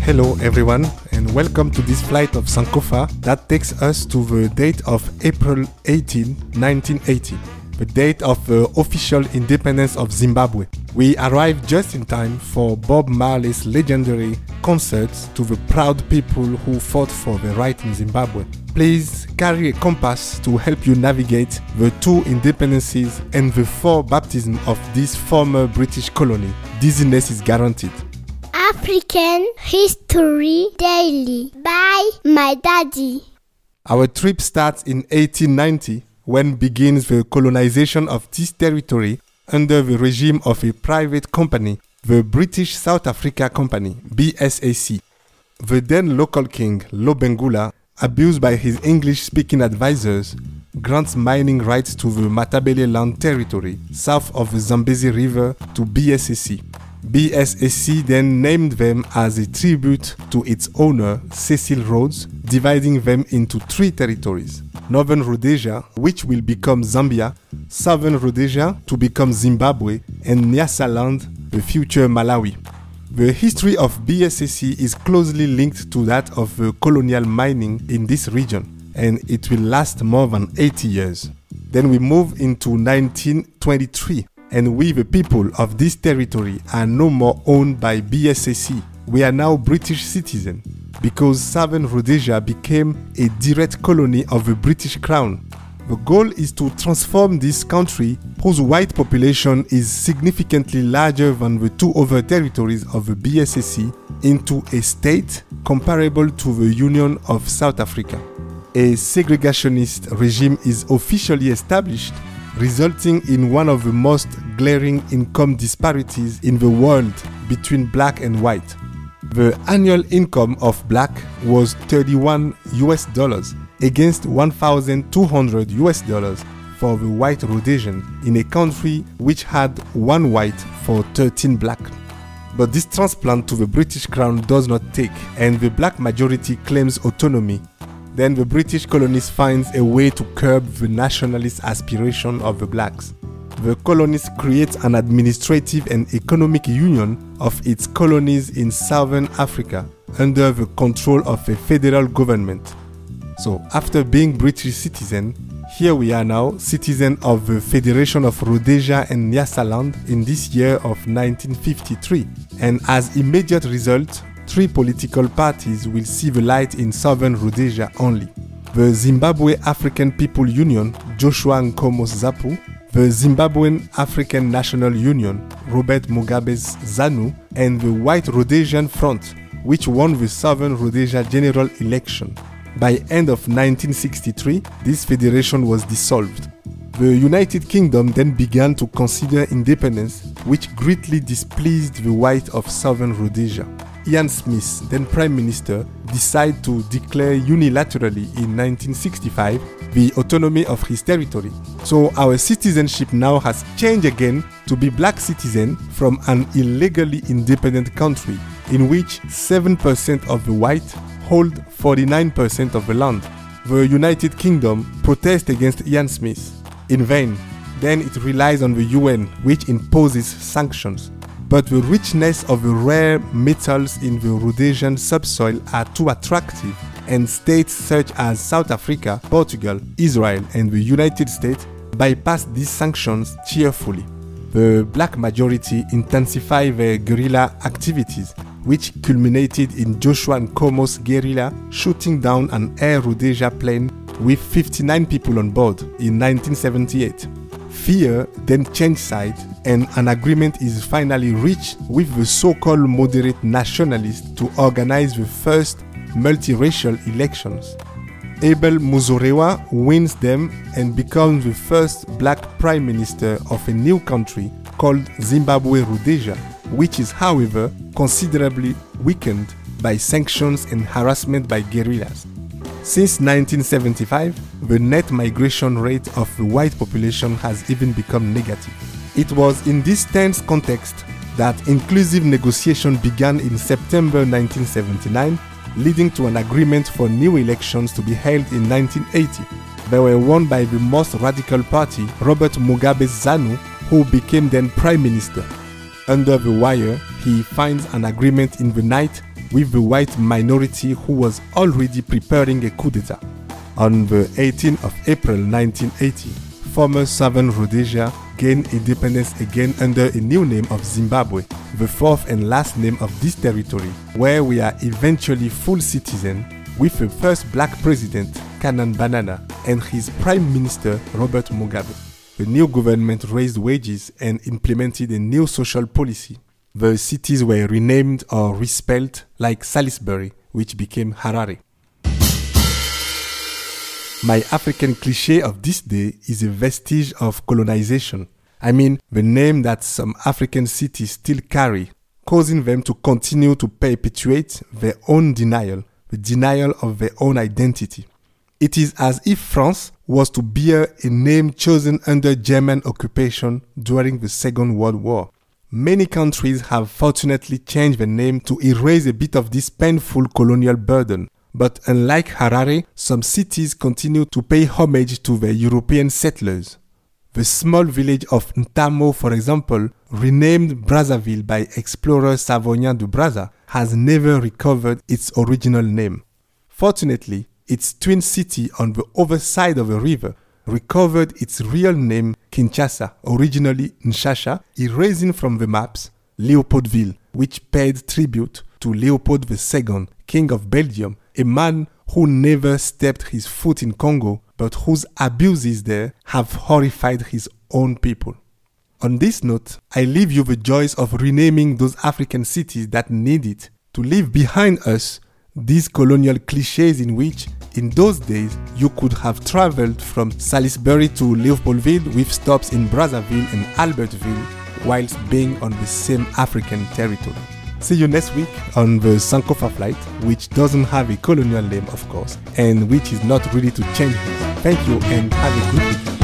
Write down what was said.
Hello everyone, and welcome to this flight of Sankofa that takes us to the date of April 18, 1980, the date of the official independence of Zimbabwe. We arrived just in time for Bob Marley's legendary concerts to the proud people who fought for the right in Zimbabwe. Please carry a compass to help you navigate the two independencies and the four baptisms of this former British colony. Dizziness is guaranteed. African History Daily by my daddy. Our trip starts in 1890 when begins the colonization of this territory under the regime of a private company, the British South Africa Company, BSAC. The then local king, Lobengula, abused by his English-speaking advisors, grants mining rights to the Matabele land territory south of the Zambezi River to BSAC. BSAC then named them as a tribute to its owner, Cecil Rhodes, dividing them into three territories: Northern Rhodesia, which will become Zambia, Southern Rhodesia to become Zimbabwe, and Nyasaland, the future Malawi. The history of BSAC is closely linked to that of the colonial mining in this region, and it will last more than 80 years. Then we move into 1923. And we, the people of this territory, are no more owned by BSAC. We are now British citizens because Southern Rhodesia became a direct colony of the British Crown. The goal is to transform this country, whose white population is significantly larger than the two other territories of the BSAC, into a state comparable to the Union of South Africa. A segregationist regime is officially established, resulting in one of the most glaring income disparities in the world between black and white. The annual income of black was $31 against $1,200 for the white Rhodesian in a country which had one white for 13 black. But this transplant to the British Crown does not take, and the black majority claims autonomy. Then the British colonies finds a way to curb the nationalist aspiration of the blacks. The colonies create an administrative and economic union of its colonies in Southern Africa under the control of a federal government. So after being British citizen, here we are now citizen of the Federation of Rhodesia and Nyasaland in this year of 1953. And as immediate result, three political parties will see the light in Southern Rhodesia only: the Zimbabwe African People Union, Joshua Nkomo's ZAPU, the Zimbabwean African National Union, Robert Mugabe's ZANU, and the White Rhodesian Front, which won the Southern Rhodesia general election. By end of 1963, this federation was dissolved. The United Kingdom then began to consider independence, which greatly displeased the white of Southern Rhodesia. Ian Smith, then Prime Minister, decided to declare unilaterally in 1965 the autonomy of his territory. So our citizenship now has changed again to be black citizen from an illegally independent country in which 7% of the white hold 49% of the land. The United Kingdom protests against Ian Smith. In vain. Then it relies on the UN, which imposes sanctions. But the richness of the rare metals in the Rhodesian subsoil are too attractive, and states such as South Africa, Portugal, Israel, and the United States bypass these sanctions cheerfully. The black majority intensify their guerrilla activities, which culminated in Joshua Nkomo's guerrilla shooting down an Air Rhodesia plane with 59 people on board in 1978. Fear then changed sides, and an agreement is finally reached with the so-called moderate nationalists to organize the first multiracial elections. Abel Muzorewa wins them and becomes the first black prime minister of a new country called Zimbabwe Rhodesia, which is, however, considerably weakened by sanctions and harassment by guerrillas. Since 1975, the net migration rate of the white population has even become negative. It was in this tense context that inclusive negotiation began in September 1979, leading to an agreement for new elections to be held in 1980. They were won by the most radical party, Robert Mugabe's ZANU, who became then Prime Minister. Under the wire, he finds an agreement in the night with the white minority who was already preparing a coup d'etat. On the 18th of April 1980, former Southern Rhodesia gained independence again under a new name of Zimbabwe, the fourth and last name of this territory, where we are eventually full citizen, with the first black president, Canaan Banana, and his prime minister, Robert Mugabe. The new government raised wages and implemented a new social policy. The cities were renamed or respelled, like Salisbury, which became Harare. My African cliché of this day is a vestige of colonization. I mean, the name that some African cities still carry, causing them to continue to perpetuate their own denial, the denial of their own identity. It is as if France was to bear a name chosen under German occupation during the Second World War. Many countries have fortunately changed the name to erase a bit of this painful colonial burden. But unlike Harare, some cities continue to pay homage to the European settlers. The small village of Ntamo, for example, renamed Brazzaville by explorer Savorgnan de Brazza, has never recovered its original name. Fortunately, its twin city on the other side of the river recovered its real name, Kinshasa, originally Nshasha, erasing from the maps Leopoldville, which paid tribute to Leopold II, King of Belgium, a man who never stepped his foot in Congo, but whose abuses there have horrified his own people. On this note, I leave you the joys of renaming those African cities that need it, to leave behind us these colonial clichés in which, in those days, you could have traveled from Salisbury to Leopoldville with stops in Brazzaville and Albertville, whilst being on the same African territory. See you next week on the Sankofa flight, which doesn't have a colonial name, of course, and which is not ready to change. Thank you and have a good week.